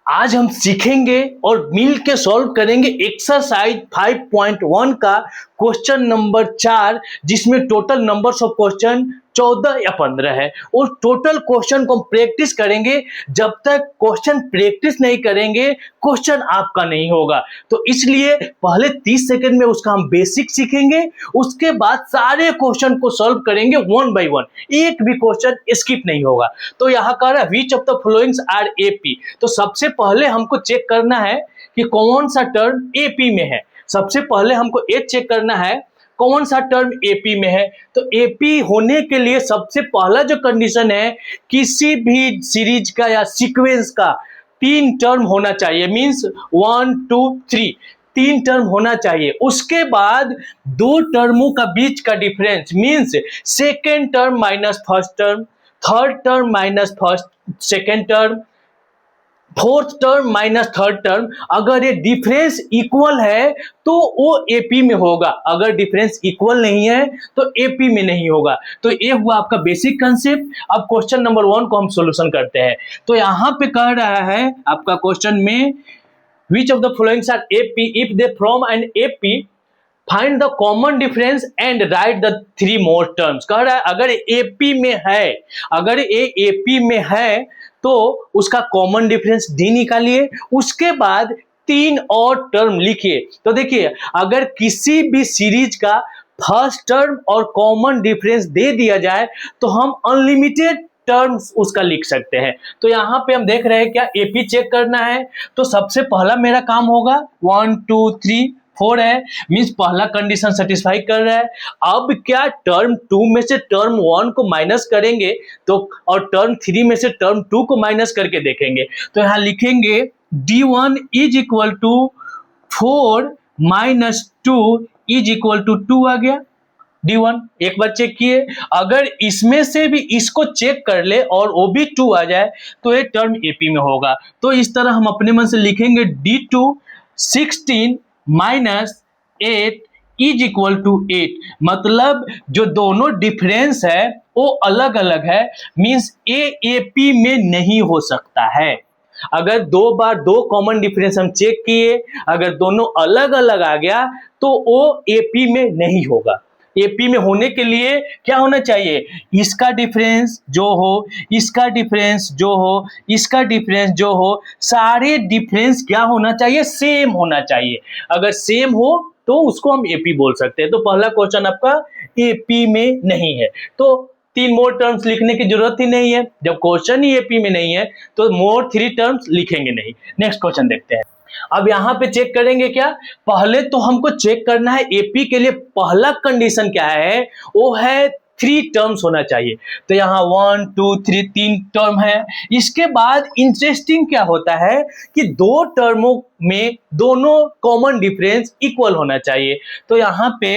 आज हम सीखेंगे और मिल के सॉल्व करेंगे एक्सरसाइज 5.1 का क्वेश्चन नंबर 4, जिसमें टोटल नंबर्स ऑफ क्वेश्चन 14 या 15 है। और टोटल क्वेश्चन को हम प्रैक्टिस करेंगे। जब तक क्वेश्चन प्रैक्टिस नहीं करेंगे क्वेश्चन आपका नहीं होगा। तो इसलिए पहले 30 सेकंड में उसका हम बेसिक सीखेंगे, उसके बाद सारे क्वेश्चन को सॉल्व करेंगे वन बाय वन, एक भी क्वेश्चन स्किप नहीं होगा। तो यहाँ कह रहा है which of the followings are AP. तो सबसे पहले हमको चेक करना है कि कौन सा टर्म एपी में है। सबसे पहले हमको ये चेक करना है कौन सा टर्म एपी में है। तो एपी होने के लिए सबसे पहला जो कंडीशन है, किसी भी सीरीज का या सीक्वेंस का 3 टर्म होना चाहिए। मींस 1 2 3 3 टर्म होना चाहिए। उसके बाद 2 टर्मों का बीच का difference means second term minus first term, third term minus first second term, fourth term minus third term. अगर ये डिफरेंस इक्वल है तो वो एपी में होगा, अगर डिफरेंस इक्वल नहीं है तो एपी में नहीं होगा। तो ये हुआ आपका बेसिक कंसेप्ट। अब क्वेश्चन नंबर 1 को हम सॉल्यूशन करते हैं। तो यहां पे कह रहा है आपका क्वेश्चन में which of the followings are AP if they from an AP find the common difference and write the 3 more terms. कह रहा है अगर एपी में है, अगर ये एपी में है तो उसका कॉमन डिफरेंस डी निकालिए, उसके बाद 3 और टर्म लिखिए। तो देखिए अगर किसी भी सीरीज का फर्स्ट टर्म और कॉमन डिफरेंस दे दिया जाए तो हम अनलिमिटेड टर्म्स उसका लिख सकते हैं। तो यहां पे हम देख रहे हैं क्या एपी चेक करना है। तो सबसे पहला मेरा काम होगा 1 2 3 4 है, मींस पहला कंडीशन सेटिस्फाई कर रहा है। अब क्या टर्म 2 में से टर्म 1 को माइनस करेंगे तो और टर्म 3 में से टर्म 2 को माइनस करके देखेंगे। तो यहां लिखेंगे d1 is equal to 4 minus 2 is equal to 2 आ गया। d1 एक बार चेक किए, अगर इसमें से भी इसको चेक कर ले और वो भी 2 आ जाए तो ये टर्म एपी में होगा। तो इस तरह हम अपने मन से लिखेंगे d2 16 minus 8 is equal to 8। मतलब जो दोनों डिफरेंस है वो अलग अलग है, मींस ए एपी में नहीं हो सकता है। अगर 2 बार 2 कॉमन डिफरेंस हम चेक किए, अगर दोनों अलग अलग आ गया तो वो एपी में नहीं होगा। एपी में होने के लिए क्या होना चाहिए, इसका डिफरेंस जो हो, इसका डिफरेंस जो हो, इसका डिफरेंस जो हो, सारे डिफरेंस क्या होना चाहिए, सेम होना चाहिए। अगर सेम हो तो उसको हम एपी बोल सकते हैं। तो पहला क्वेश्चन आपका एपी में नहीं है, तो 3 मोर टर्म्स लिखने की जरूरत ही नहीं है। जब क्वेश्चन ही एपी में नहीं है तो मोर 3 टर्म्स लिखेंगे नहीं। नेक्स्ट क्वेश्चन देखते हैं। अब यहां पे चेक करेंगे क्या, पहले तो हमको चेक करना है एपी के लिए पहला कंडीशन क्या है, वो है 3 टर्म्स होना चाहिए। तो यहाँ 1 2 3 3 टर्म है। इसके बाद इंटरेस्टिंग क्या होता है कि 2 टर्मों में दोनों कॉमन डिफरेंस इक्वल होना चाहिए। तो यहाँ पे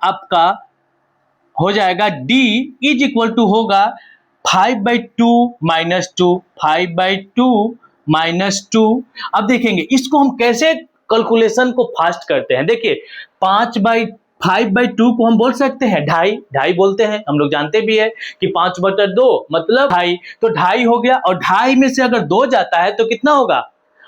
आपका हो जाएगा d इज इक्वल टू होगा 5/2 माइनस 2, 5/2 माइनस 2। अब देखेंगे इसको हम कैसे कैलकुलेशन को फास्ट करते हैं। देखिए 5/2 को हम बोल सकते हैं ढाई बोलते हैं, हम लोग जानते भी है कि 5/2 मतलब 2.5। तो 2.5 हो गया, और 2.5 में से अगर 2 जाता है तो कितना होगा,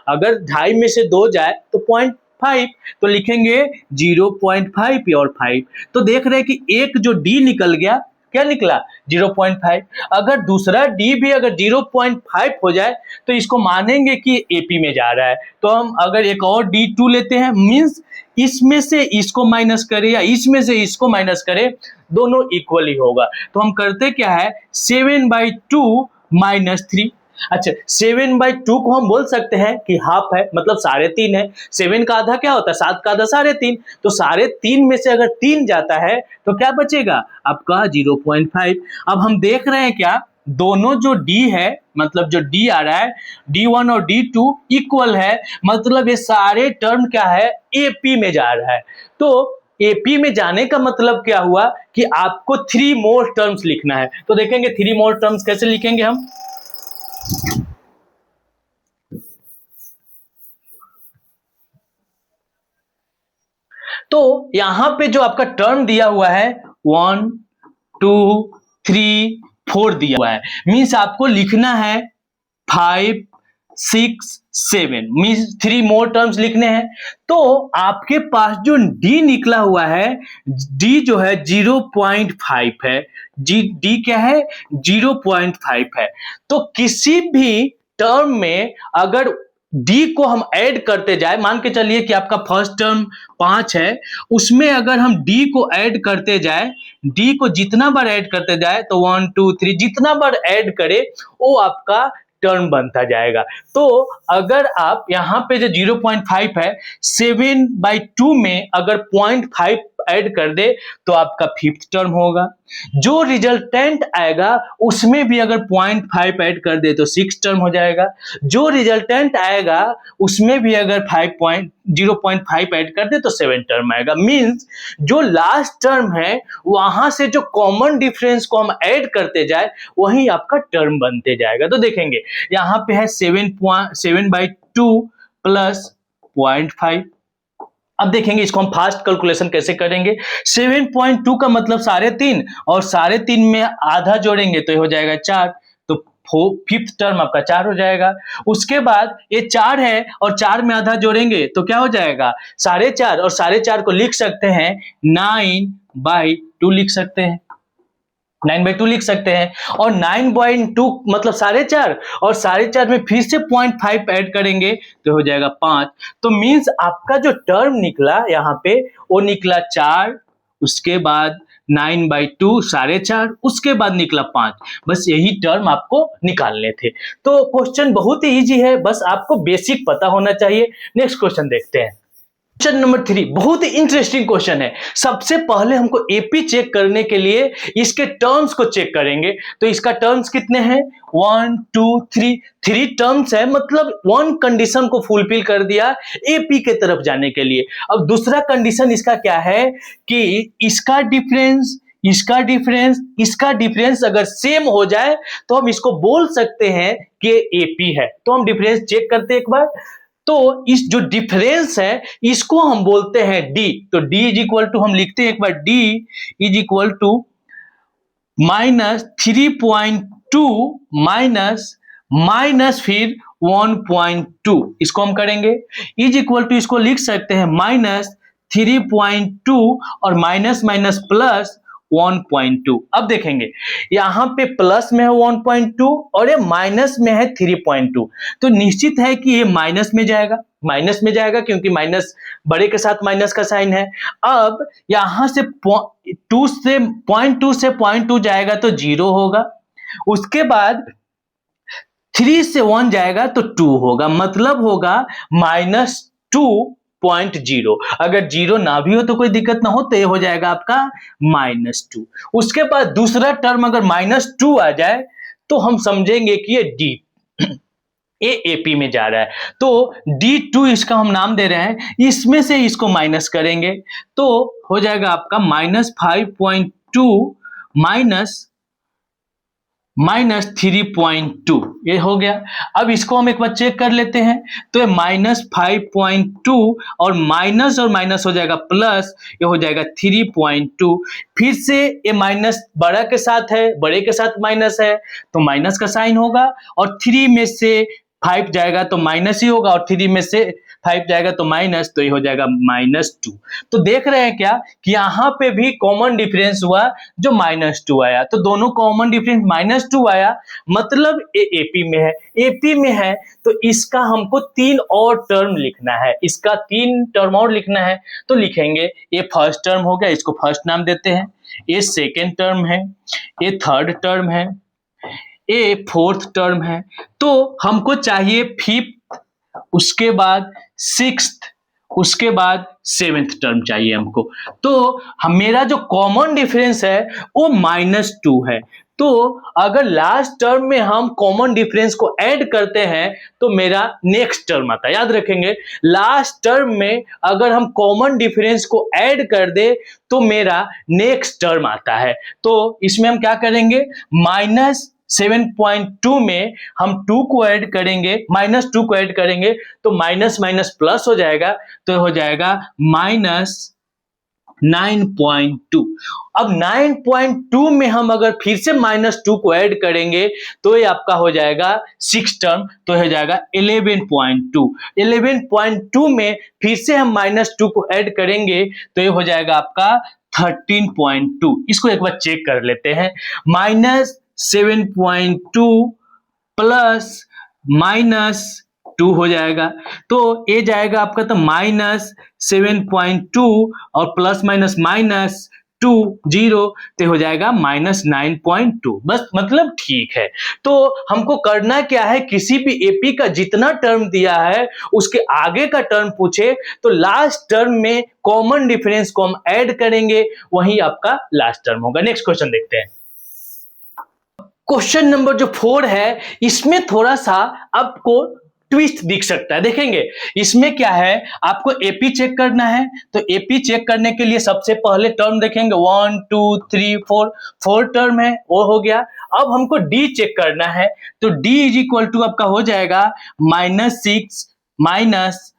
अगर 2.5 में से 2 जाए तो 0.5, तो लिखेंगे 0.5 और 5। तो देख रहे हैं कि एक जो d निकल गया, क्या निकला 0.5। अगर दूसरा d भी अगर 0.5 हो जाए तो इसको मानेंगे कि एपी में जा रहा है। तो हम अगर एक और d2 लेते हैं, मींस इसमें से इसको माइनस करें या इसमें से इसको माइनस करें, दोनों इक्वल ही होगा। तो हम करते क्या है 7/2 माइनस 3। अच्छा 7/2 को हम बोल सकते हैं कि हाफ है, मतलब 3.5 है। 7 का आधा क्या होता है, 7 का आधा 3.5। तो 3.5 में से अगर 3 जाता है तो क्या बचेगा आपका 0.5। अब हम देख रहे हैं क्या, दोनों जो d है, मतलब जो d आ रहा है d1 और d2 इक्वल है, मतलब ये सारे टर्म क्या है एपी में जा रहा है। तो एपी में जाने का मतलब क्या हुआ कि आपको 3 मोर टर्म्स लिखना है। तो देखेंगे 3 मोर टर्म्स कैसे लिखेंगे हम। तो यहां पे जो आपका टर्म दिया हुआ है 1 2 3 4 दिया हुआ है, मींस आपको लिखना है 5 6 7 मीन्स 3 मोर टर्म्स लिखने हैं। तो आपके पास जो डी निकला हुआ है, डी जो है 0.5 है। डी क्या है? 0.5 है। तो किसी भी टर्म में अगर डी को हम ऐड करते जाए, मान के चलिए कि आपका फर्स्ट टर्म 5 है, उसमें अगर हम डी को ऐड करते जाए, डी को जितना बार ऐड करते जाए तो 1 2 3 जितना बार ऐड करे वो आपका टर्म बनता जाएगा। तो अगर आप यहाँ पे जो 0.5 है, 7/2 में अगर 0.5 ऐड कर दे तो आपका फिफ्थ टर्म होगा। जो रिजल्टेंट आएगा उसमें भी अगर 0.5 ऐड कर दे तो 6 टर्म हो जाएगा। जो रिजल्टेंट आएगा उसमें भी अगर 0.5 ऐड कर दे तो 7 टर्म आएगा। मींस जो लास्ट टर्म है वहां से जो कॉमन डिफरेंस को हम ऐड करते जाए वही आपका टर्म बनते जाएगा। तो देखेंगे यहाँ पे है 7/2 प्लस 0.5। अब देखेंगे इसको हम फास्ट कैलकुलेशन कैसे करेंगे। 7.2 का मतलब 3.5 और 3.5 में आधा जोड़ेंगे तो ये हो जाएगा 4, तो फिफ्थ टर्म आपका 4 हो जाएगा। उसके बाद ये 4 है और 4 में आधा जोड़ेंगे तो क्या हो जाएगा 4.5, और 4.5 को लिख सकते हैं 9/2 लिख सकते हैं, 9/2 लिख सकते हैं। और 9/2 मतलब 4.5 और 4.5 में फिर से 0.5 ऐड करेंगे तो हो जाएगा 5। तो मींस आपका जो टर्म निकला यहाँ पे वो निकला 4, उसके बाद 9/2 4.5, उसके बाद निकला 5। बस यही टर्म आपको निकालने थे। तो क्वेश्चन बहुत ही इजी है, बस आपको बेसिक पता होना चाहिए। नेक्स्ट क्वेश्चन देखते हैं। क्वेश्चन नंबर 3 बहुत ही इंटरेस्टिंग क्वेश्चन है। सबसे पहले हमको एपी चेक करने के लिए इसके टर्म्स को चेक करेंगे। तो इसका टर्म्स कितने हैं 1 2 3 टर्म्स है, मतलब 1 कंडीशन को फुलफिल कर दिया एपी के तरफ जाने के लिए। अब दूसरा कंडीशन इसका क्या है कि इसका डिफरेंस इसका डिफरेंस अगर सेम हो जाए तो हम इसको बोल सकते हैं कि एपी है। तो हम डिफरेंस चेक करते हैं एक बार। तो इस जो डिफरेंस है इसको हम बोलते हैं डी। तो डी इज इक्वल टू हम लिखते हैं एक बार, D is equal to -3.2 minus फिर 1.2, इसको हम करेंगे इज इक्वल टू, इसको लिख सकते हैं -3.2 और माइनस प्लस 1.2। अब देखेंगे यहाँ पे प्लस में है 1.2 और ये माइनस में है 3.2, तो निश्चित है कि ये माइनस में जाएगा क्योंकि माइनस बड़े के साथ माइनस का साइन है। अब यहाँ से 0.2 से 0.2 जाएगा तो 0 होगा, उसके बाद 3 से 1 जाएगा तो 2 होगा, मतलब होगा -2.0। अगर 0 ना भी हो तो कोई दिक्कत ना हो, तो ये हो जाएगा आपका -2। उसके बाद दूसरा टर्म अगर -2 आ जाए तो हम समझेंगे कि ये डी एपी में जा रहा है। तो D2 इसका हम नाम दे रहे हैं, इसमें से इसको माइनस करेंगे तो हो जाएगा आपका -5.2 माइनस 3.2, ये हो गया। अब इसको हम एक बार चेक कर लेते हैं। तो ये -5.2 और माइनस हो जाएगा प्लस, ये हो जाएगा 3.2। फिर से ये माइनस बड़ा के साथ है, बड़े के साथ माइनस है तो माइनस का साइन होगा, और 3 में से 5 जाएगा तो माइनस ही होगा, और 3 में से 5 जाएगा तो माइनस, तो ये हो जाएगा -2। तो देख रहे हैं क्या कि यहाँ पे भी कॉमन डिफरेंस हुआ जो -2 आया। तो दोनों कॉमन डिफरेंस -2 आया, मतलब ये एपी में है। एपी में है तो इसका हमको 3 और टर्म लिखना है, इसका 3 टर्म और लिखना है। तो लिखेंगे ये फर्स्ट टर्म हो गया, इसको फर्स्ट नाम देते हैं, ये सेकेंड टर्म है, ये थर्ड टर्म है, ये फोर्थ टर्म है। तो हमको चाहिए फिफ्थ, उसके बाद सिक्स्थ, उसके बाद सेवेंथ टर्म चाहिए हमको। तो मेरा जो कॉमन डिफरेंस है वो -2 है। तो अगर लास्ट टर्म में हम कॉमन डिफरेंस को ऐड करते हैं तो मेरा नेक्स्ट टर्म आता है। याद रखेंगे लास्ट टर्म में अगर हम कॉमन डिफरेंस को ऐड कर दे तो मेरा नेक्स्ट टर्म आता है। तो इसमें हम क्या करेंगे, -7.2 में हम 2 को ऐड करेंगे, -2 को ऐड करेंगे तो माइनस प्लस हो जाएगा, तो हो जाएगा 9.2। अब 9.2 में हम अगर फिर से -2 को ऐड करेंगे तो ये आपका हो जाएगा 6 टर्म, तो हो जाएगा 11.2। 11.2 में फिर से हम -2 को ऐड करेंगे तो ये हो जाएगा आपका 13.2। इसको एक बार चेक कर लेते हैं। -7.2 प्लस -2 हो जाएगा, तो ये जाएगा आपका तो -7.2 और प्लस माइनस -2 0, तो हो जाएगा -9.2। बस मतलब ठीक है। तो हमको करना क्या है, किसी भी एपी का जितना टर्म दिया है उसके आगे का टर्म पूछे तो लास्ट टर्म में कॉमन डिफरेंस को हम ऐड करेंगे, वही आपका लास्ट टर्म होगा। नेक्स्ट क्वेश्चन देखते हैं। क्वेश्चन नंबर जो 4 है, इसमें थोड़ा सा आपको ट्विस्ट दिख सकता है। देखेंगे इसमें क्या है, आपको एपी चेक करना है, तो एपी चेक करने के लिए सबसे पहले टर्म देखेंगे 1 2 3 4 टर्म है, वो हो गया। अब हमको डी चेक करना है, तो डी इज इक्वल टू आपका हो जाएगा -6 -10,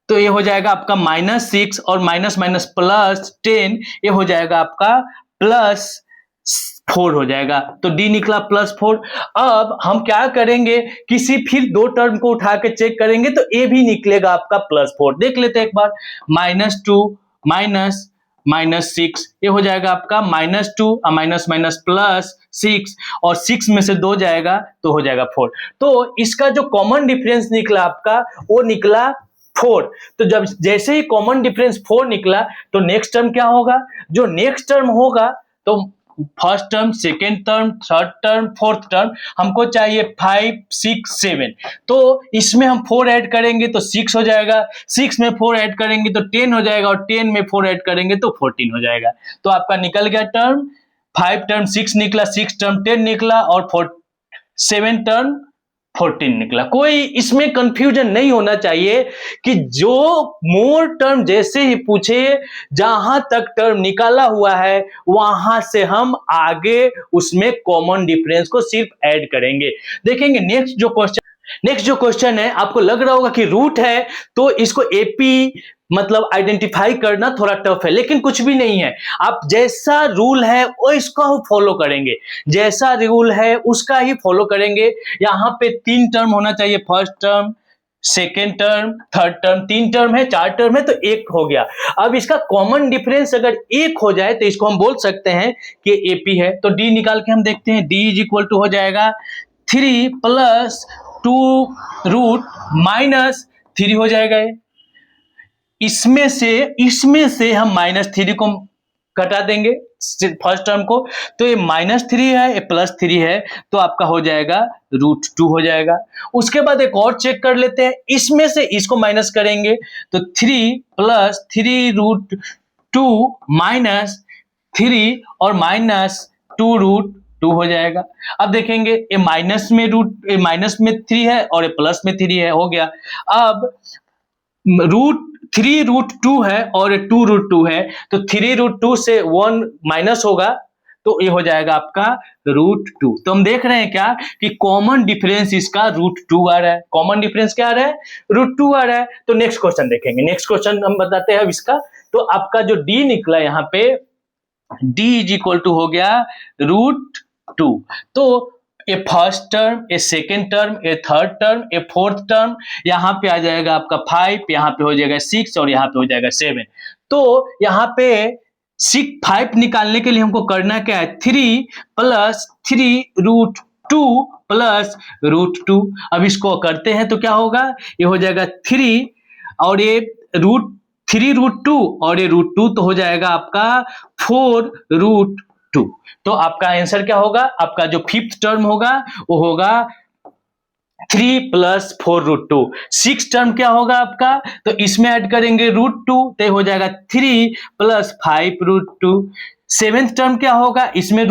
तो ये हो जाएगा आपका -6 और माइनस +10, ये हो जाएगा आपका +4 हो जाएगा। तो डी निकला +4। अब हम क्या करेंगे, किसी फिर दो टर्म को उठा के चेक करेंगे तो ए भी निकलेगा आपका +4। देख लेते हैं एक बार, -2 -6, ये हो जाएगा आपका -2 और +6, और 6 में से 2 जाएगा तो हो जाएगा 4। तो इसका जो कॉमन डिफरेंस निकला आपका वो निकला 4। तो जब जैसे ही कॉमन डिफरेंस 4 निकला तो नेक्स्ट टर्म क्या होगा, जो नेक्स्ट टर्म होगा तो first term, second term, third term, fourth term, हमको चाहिए 5 6 7। तो इसमें हम 4 ऐड करेंगे तो 6 हो जाएगा, 6 में 4 ऐड करेंगे तो 10 हो जाएगा, और 10 में 4 ऐड करेंगे तो 14 हो जाएगा। तो आपका निकल गया टर्म, 5 टर्म 6 निकला, 6 टर्म 10 निकला, और 7 टर्म 14 निकला। कोई इसमें कंफ्यूजन नहीं होना चाहिए कि जो मोर टर्म जैसे ही पूछे, जहां तक टर्म निकाला हुआ है वहां से हम आगे उसमें कॉमन डिफरेंस को सिर्फ ऐड करेंगे। देखेंगे नेक्स्ट जो क्वेश्चन है, आपको लग रहा होगा कि रूट है तो इसको एपी मतलब आइडेंटिफाई करना थोड़ा टफ है, लेकिन कुछ भी नहीं है। आप जैसा रूल है वो इसका फॉलो करेंगे, जैसा रूल है उसका ही फॉलो करेंगे। यहाँ पे 3 टर्म होना चाहिए, first term, second term, third term. 3 term है, 4 टर्म है तो 1 हो गया। अब इसका कॉमन डिफरेंस अगर 1 हो जाए तो इसको हम बोल सकते हैं कि एपी है। तो डी निकाल के हम देखते हैं, डी इज इक्वल टू हो जाएगा 3 + 2 रूट -3 हो जाएगा। इसमें से हम -3 को घटा देंगे फर्स्ट टर्म को, तो ये -3 है, ये +3 है, तो आपका हो जाएगा √2 हो जाएगा। उसके बाद एक और चेक कर लेते हैं, इसमें से इसको माइनस करेंगे तो 3 + 3 √2 -3 और -2 √2 हो जाएगा। अब देखेंगे ये माइनस में 3 है और ये प्लस में 3 है, हो गया। अब √3 √2 है और 2 √2 है, तो 3 √2 से 1 माइनस होगा तो ये हो जाएगा आपका √2। तो हम देख रहे हैं क्या कि कॉमन डिफरेंस इसका √2 आ रहा है। कॉमन डिफरेंस क्या आ रहा है, √2 आ रहा है। तो नेक्स्ट क्वेश्चन देखेंगे। नेक्स्ट क्वेश्चन हम बताते हैं इसका। तो आपका जो डी निकला यहाँ पे, डी इज इक्वल टू हो गया √2। तो ए फर्स्ट टर्म, ए सेकेंड टर्म, ए थर्ड टर्म, ए फोर्थ टर्म, यहाँ पे आ जाएगा आपका 5, यहाँ पे हो जाएगा 6 और यहाँ पे हो जाएगा 7। तो यहाँ पे 5 निकालने के लिए हमको करना क्या है, 3 + 3 √2 + √2। अब इसको करते हैं तो क्या होगा, ये हो जाएगा 3 और ये √3 √2 और ये √2, तो हो जाएगा आपका 4 √2। तो आपका आंसर क्या होगा, आपका जो 5th टर्म होगा वो होगा 3 + 4 √2। 6 टर्म क्या होगा आपका, तो इसमें ऐड करेंगे √2 तो हो जाएगा 3 + 5 √2। 7th टर्म क्या होगा, इसमें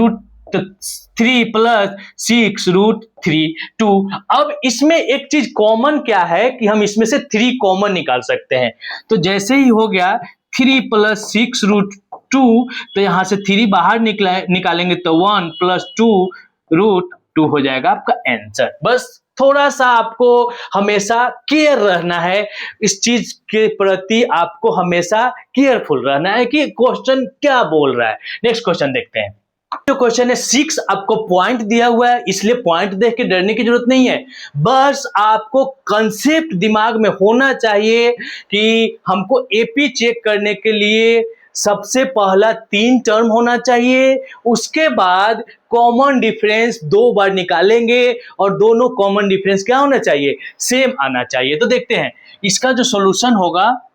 3 + 6 √2। अब इसमें एक चीज कॉमन क्या है कि हम इसमें से 3 कॉमन निकाल सकते हैं। तो जैसे ही हो गया 3 + 6 √2, तो यहां से 3 बाहर निकालेंगे तो 1 + 2 √2 हो जाएगा आपका आंसर। बस थोड़ा सा आपको हमेशा केयर रहना है, इस चीज के प्रति आपको हमेशा केयरफुल रहना है कि क्वेश्चन क्या बोल रहा है। नेक्स्ट क्वेश्चन देखते हैं। जो क्वेश्चन है 6, आपको पॉइंट दिया हुआ है, इसलिए पॉइंट देख के डरने की जरूरत नहीं है। बस आपको कंसेप्ट दिमाग में होना चाहिए कि हमको एपी चेक करने के लिए सबसे पहला 3 टर्म होना चाहिए, उसके बाद कॉमन डिफरेंस 2 बार निकालेंगे और दोनों कॉमन डिफरेंस क्या होना चाहिए, सेम आना चाहिए। तो देखते हैं इसका जो सॉल्यूशन होगा,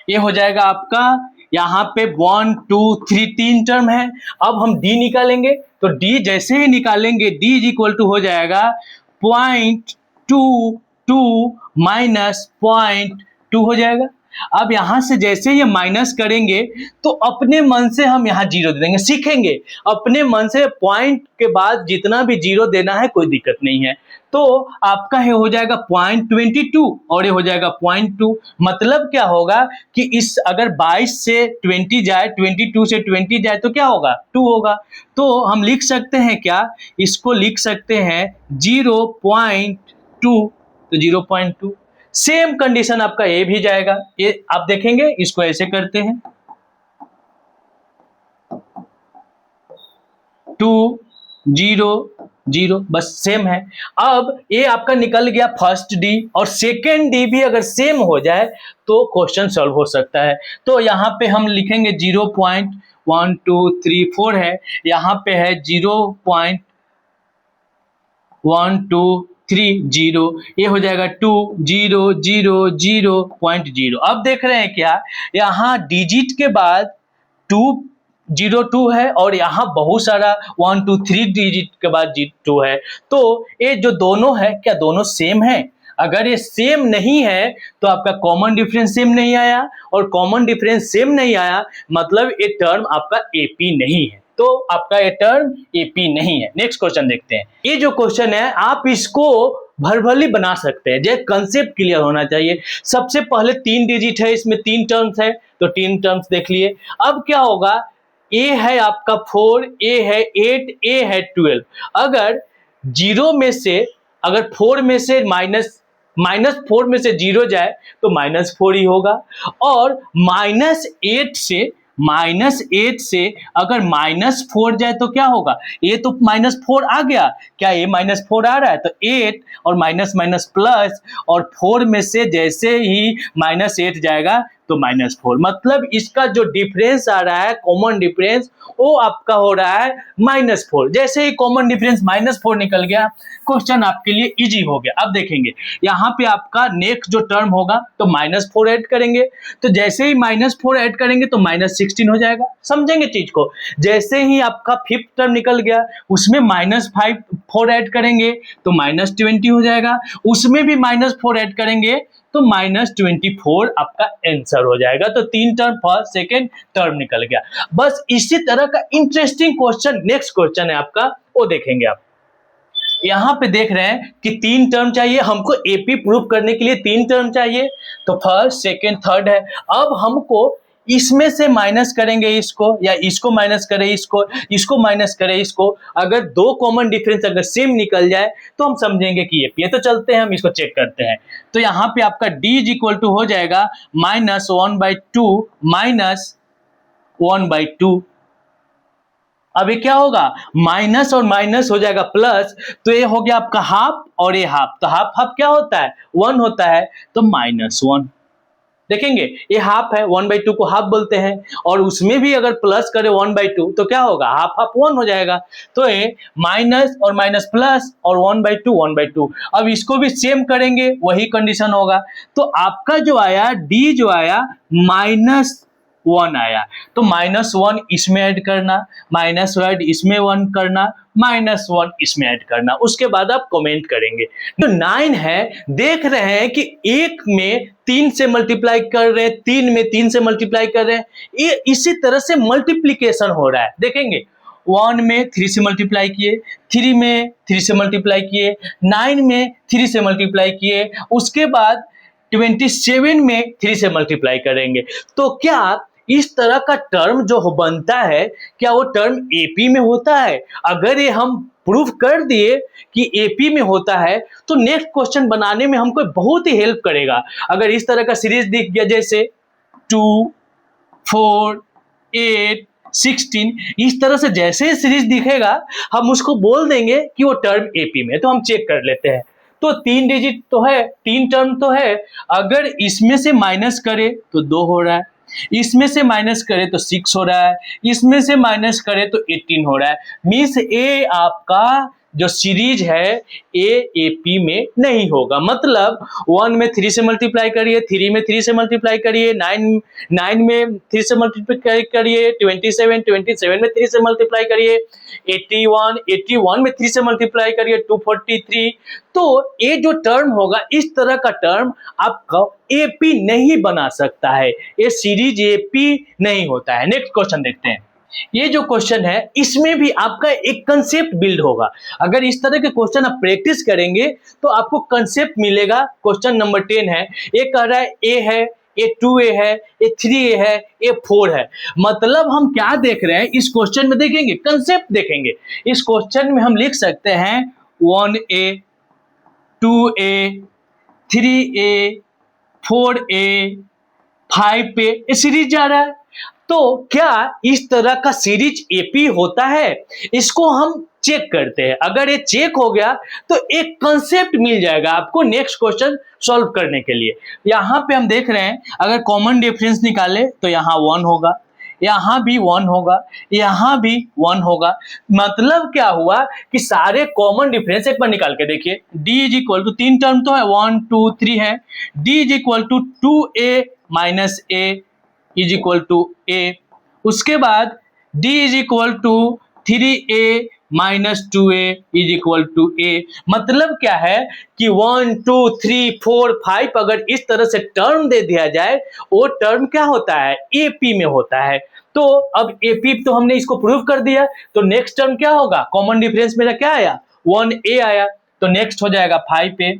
ये हो जाएगा आपका यहाँ पे 1 2 3 3 टर्म है। अब हम डी निकालेंगे, तो डी जैसे ही निकालेंगे डी इज इक्वल टू हो जाएगा 0.22 माइनस 0.2 हो जाएगा। अब यहां से जैसे ये माइनस करेंगे तो अपने मन से हम यहाँ जीरो दे देंगे, सीखेंगे अपने मन से पॉइंट के बाद जितना भी जीरो देना है, कोई दिक्कत नहीं है। तो आपका ये हो जाएगा 0.22 और ये हो जाएगा 0.2। मतलब क्या होगा कि इस अगर 22 से 20 जाए, 22 से 20 जाए तो क्या होगा, 2 होगा। तो हम लिख सकते हैं क्या, इसको लिख सकते हैं 0.2, तो 0.2। सेम कंडीशन आपका ए भी जाएगा, ये आप देखेंगे, इसको ऐसे करते हैं 2 0 0, बस सेम है। अब ये आपका निकल गया फर्स्ट डी, और सेकेंड डी भी अगर सेम हो जाए तो क्वेश्चन सॉल्व हो सकता है। तो यहाँ पे हम लिखेंगे 0.1234 है, यहाँ पे है 0.1230, ये हो जाएगा 2000.0। अब देख रहे हैं क्या, यहाँ डिजिट के बाद 202 है और यहाँ बहुत सारा 1 2 3 डिजिट के बाद 2 है। तो ये जो दोनों है, क्या दोनों सेम है? अगर ये सेम नहीं है तो आपका कॉमन डिफरेंस सेम नहीं आया, और कॉमन डिफरेंस सेम नहीं आया मतलब ये टर्म आपका एपी नहीं है, तो आपका ये टर्म एपी नहीं है। नेक्स्ट क्वेश्चन देखते हैं। ये जो क्वेश्चन है आप इसको भरभली बना सकते हैं, जो कंसेप्ट क्लियर होना चाहिए। सबसे पहले 3 डिजिट है, इसमें 3 टर्म्स है, तो 3 टर्म्स देख लिए। अब क्या होगा, ए है आपका 4, ए है 8, ए है 12। अगर 0 में से, अगर 4 में से -4 में से 0 जाए तो -4 ही होगा, और -8 से अगर -4 जाए तो क्या होगा, ये तो -4 आ गया, क्या ये -4 आ रहा है, तो 8 और माइनस माइनस प्लस, और 4 में से जैसे ही -8 जाएगा तो -4, मतलब इसका जो डिफरेंस आ रहा है कॉमन डिफरेंस, वो आपका हो रहा है -4। जैसे ही कॉमन डिफरेंस -4 निकल गया, क्वेश्चन आपके लिए इजी हो गया। अब देखेंगे यहाँ पे आपका नेक्स्ट जो टर्म होगा तो -4 ऐड करेंगे, तो जैसे ही -4 ऐड करेंगे तो -16 हो जाएगा। समझेंगे चीज को, जैसे ही आपका 5th टर्म निकल गया उसमें -4 ऐड करेंगे तो -20 हो जाएगा, उसमें भी -4 ऐड करेंगे तो -24 आपका आंसर हो जाएगा। तो 3 टर्म फर्स्ट सेकेंड टर्म निकल गया। बस इसी तरह का इंटरेस्टिंग क्वेश्चन नेक्स्ट क्वेश्चन है आपका, वो देखेंगे आप। यहां पे देख रहे हैं कि 3 टर्म चाहिए हमको, एपी प्रूफ करने के लिए 3 टर्म चाहिए, तो फर्स्ट सेकेंड थर्ड है। अब हमको इसमें से माइनस करेंगे इसको, या इसको माइनस करें इसको माइनस करें इसको, अगर 2 कॉमन डिफरेंस अगर सेम निकल जाए तो हम समझेंगे कि ये पी है। तो चलते हैं हम इसको चेक करते हैं। तो यहाँ पे आपका d इज इक्वल टू हो जाएगा -1/2 माइनस 1/2। अभी क्या होगा, माइनस और माइनस हो जाएगा प्लस, तो ये हो गया आपका हाफ और ये हाफ, तो हाफ हाफ क्या होता है, 1 होता है, तो -1। देखेंगे ये हाफ है, 1/2 को हाफ बोलते हैं, और उसमें भी अगर प्लस करें 1/2 तो क्या होगा, हाफ हाफ 1 हो जाएगा। तो ये माइनस और माइनस प्लस और 1/2। अब इसको भी सेम करेंगे, वही कंडीशन होगा। तो आपका जो आया डी जो आया -1 आया, तो -1 इसमें ऐड करना, -1 इसमें 1 करना, -1 इसमें ऐड करना, उसके बाद आप कमेंट करेंगे। जो 9 है, देख रहे हैं कि 1 में 3 से मल्टीप्लाई कर रहे हैं, 3 में 3 से मल्टीप्लाई कर रहे हैं, ये इसी तरह से मल्टीप्लीकेशन हो रहा है। देखेंगे 1 में 3 से मल्टीप्लाई किए, 3 में 3 से मल्टीप्लाई किए, 9 में 3 से मल्टीप्लाई किए, उसके बाद 27 में 3 से मल्टीप्लाई करेंगे। तो क्या इस तरह का टर्म जो बनता है क्या वो टर्म एपी में होता है? अगर ये हम प्रूफ कर दिए कि एपी में होता है तो नेक्स्ट क्वेश्चन बनाने में हमको बहुत ही हेल्प करेगा। अगर इस तरह का सीरीज दिख गया जैसे 2, 4, 8, 16, इस तरह से जैसे ही सीरीज दिखेगा हम उसको बोल देंगे कि वो टर्म एपी में। तो हम चेक कर लेते हैं। तो 3 डिजिट तो है, 3 टर्म तो है। अगर इसमें से माइनस करें तो 2 हो रहा है, इसमें से माइनस करें तो 6 हो रहा है, इसमें से माइनस करें तो 18 हो रहा है। मीन्स ए आपका जो सीरीज है ए एपी में नहीं होगा। मतलब 1 में 3 से मल्टीप्लाई करिए, 3 में 3 से मल्टीप्लाई करिए, 9 में 3 से मल्टीप्लाई करिए, 27 में 3 से मल्टीप्लाई करिए, 81 में 3 से मल्टीप्लाई करिए, 243। तो ये जो टर्म होगा इस तरह का टर्म आपका एपी नहीं बना सकता है, ये सीरीज एपी नहीं होता है। नेक्स्ट क्वेश्चन देखते हैं। ये जो क्वेश्चन है इसमें भी आपका एक कंसेप्ट बिल्ड होगा। अगर इस तरह के क्वेश्चन आप प्रैक्टिस करेंगे तो आपको कंसेप्ट मिलेगा। क्वेश्चन नंबर 10 है, ये कह रहा है ए है, ये 2a है, ये 3a है, ये 4 है। मतलब हम क्या देख रहे हैं इस क्वेश्चन में, देखेंगे कंसेप्ट देखेंगे। इस क्वेश्चन में हम लिख सकते हैं 1a, 2a, 3a, 4a, 5a, ये सीरीज जा रहा है। तो क्या इस तरह का सीरीज एपी होता है? इसको हम चेक करते हैं। अगर ये चेक हो गया तो एक कंसेप्ट मिल जाएगा आपको नेक्स्ट क्वेश्चन सॉल्व करने के लिए। यहां पे हम देख रहे हैं अगर कॉमन डिफरेंस निकाले तो यहाँ 1 होगा, यहाँ भी 1 होगा, यहाँ भी 1 होगा। मतलब क्या हुआ कि सारे कॉमन डिफरेंस एक बार निकाल के देखिए। d is equal to 3 term तो है, 1 2 3 है। d is equal to 2a minus a is equal to a। उसके बाद d is equal to 3a minus 2a is equal to a। मतलब क्या है कि 1 2 3 4 5 अगर इस तरह से टर्म दे दिया जाए वो टर्म क्या होता है? एपी में होता है। तो अब एपी तो हमने इसको प्रूव कर दिया। तो नेक्स्ट टर्म क्या होगा? कॉमन डिफरेंस मेरा क्या आया? 1a आया। तो नेक्स्ट हो जाएगा 5a,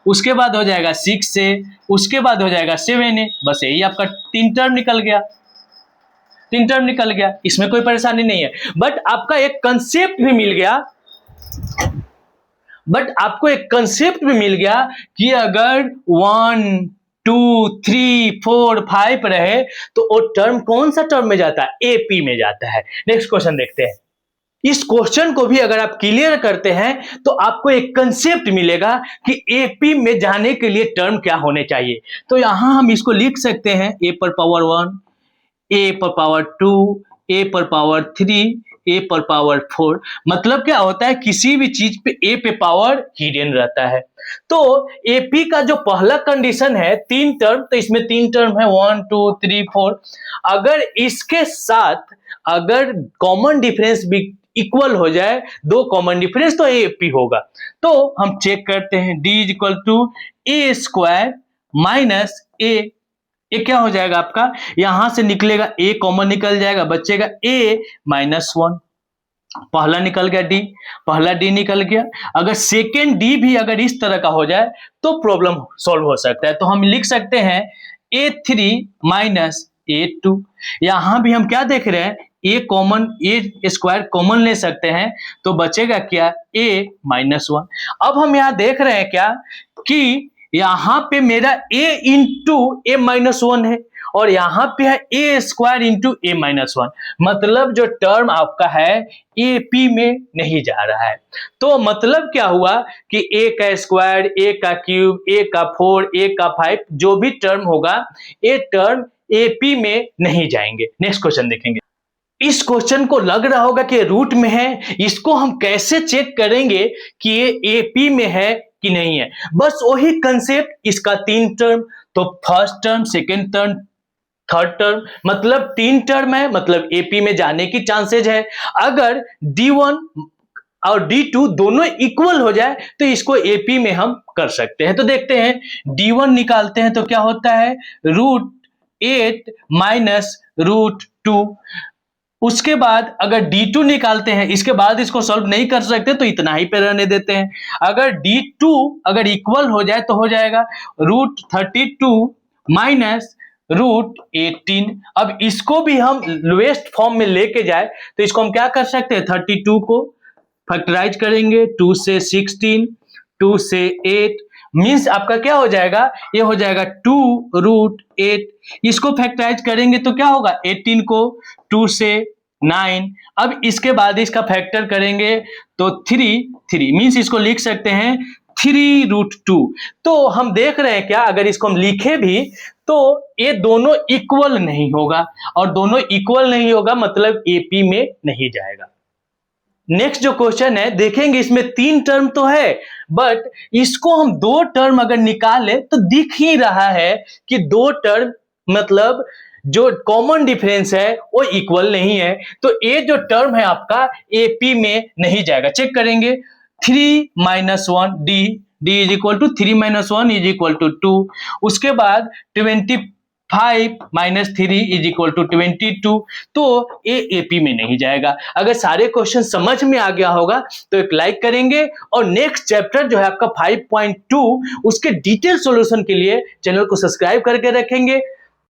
उसके बाद हो जाएगा 6a, उसके बाद हो जाएगा 7a। बस यही आपका 3 टर्म निकल गया, 3 टर्म निकल गया। इसमें कोई परेशानी नहीं है। बट आपका एक कंसेप्ट भी मिल गया, कि अगर 1 2 3 4 5 रहे तो वो टर्म कौन सा टर्म में जाता है? एपी में जाता है। नेक्स्ट क्वेश्चन देखते हैं। इस क्वेश्चन को भी अगर आप क्लियर करते हैं तो आपको एक कंसेप्ट मिलेगा कि एपी में जाने के लिए टर्म क्या होने चाहिए। तो यहां हम इसको लिख सकते हैं a पर पावर 1, a पर पावर 2, a पर पावर 3, a पर पावर 4। मतलब क्या होता है किसी भी चीज पे a पे पावर हिडन रहता है। तो एपी का जो पहला कंडीशन है 3 टर्म, तो इसमें 3 टर्म है 1 2 3 4। अगर इसके साथ अगर कॉमन डिफरेंस भी इक्वल हो जाए, 2 कॉमन डिफरेंस, तो एपी होगा। तो हम चेक करते हैं d is equal to A square minus A. ये क्या हो जाएगा आपका? यहां से निकलेगा a कॉमन निकल जाएगा, बचेगा a माइनस 1। पहला निकल गया d, पहला d निकल गया। अगर सेकेंड d भी अगर इस तरह का हो जाए तो प्रॉब्लम सॉल्व हो सकता है। तो हम लिख सकते हैं a3 माइनस a2। यहां भी हम क्या देख रहे हैं? ए कॉमन, ए स्क्वायर कॉमन ले सकते हैं, तो बचेगा क्या? a minus 1। अब हम यहां देख रहे हैं क्या कि यहां पे मेरा a इंटू ए माइनस 1 है और यहां पे है ए स्क्वायर इंटू ए माइनस 1। मतलब जो टर्म आपका है एपी में नहीं जा रहा है। तो मतलब क्या हुआ कि a का स्क्वायर, a का क्यूब, a का 4, a का 5, जो भी टर्म होगा ये टर्म एपी में नहीं जाएंगे। नेक्स्ट क्वेश्चन देखेंगे। इस क्वेश्चन को लग रहा होगा कि रूट में है, इसको हम कैसे चेक करेंगे कि ये एपी में है कि नहीं है? बस वही कंसेप्ट, इसका 3 टर्म, तो first term, second term, third term, मतलब 3 टर्म है, मतलब एपी में जाने की चांसेज है। अगर D1 और D2 दोनों इक्वल हो जाए तो इसको एपी में हम कर सकते हैं। तो देखते हैं, D1 निकालते हैं तो क्या होता है? √8 माइनस √2। उसके बाद अगर D2 निकालते हैं, इसके बाद इसको सॉल्व नहीं कर सकते तो इतना ही पे रहने देते हैं। अगर D2 अगर इक्वल हो जाए तो हो जाएगा √32 माइनस √18। अब इसको भी हम लोएस्ट फॉर्म में लेके जाए तो इसको हम क्या कर सकते हैं, 32 को फैक्टराइज करेंगे, 2 से 16, 2 से 8, मीन्स आपका क्या हो जाएगा, ये हो जाएगा 2√8। इसको फैक्टराइज करेंगे तो क्या होगा, 18 को 2 से 9। अब इसके बाद इसका फैक्टर करेंगे तो 3 मीन्स इसको लिख सकते हैं 3√2। तो हम देख रहे हैं क्या, अगर इसको हम लिखे भी तो ये दोनों इक्वल नहीं होगा, और दोनों इक्वल नहीं होगा मतलब एपी में नहीं जाएगा। नेक्स्ट जो क्वेश्चन है देखेंगे, इसमें 3 टर्म तो है, बट इसको हम 2 टर्म अगर निकाले तो दिख ही रहा है कि 2 टर्म मतलब जो कॉमन डिफरेंस है वो इक्वल नहीं है, तो ये जो टर्म है आपका एपी में नहीं जाएगा। चेक करेंगे, 3 - 1 d is equal to 3 - 1 is equal to 2। उसके बाद 25 - 3 इज इक्वल टू 22। तो ये एपी में नहीं जाएगा। अगर सारे क्वेश्चन समझ में आ गया होगा तो एक लाइक करेंगे, और नेक्स्ट चैप्टर जो है आपका 5.2 उसके डिटेल सॉल्यूशन के लिए चैनल को सब्सक्राइब करके रखेंगे।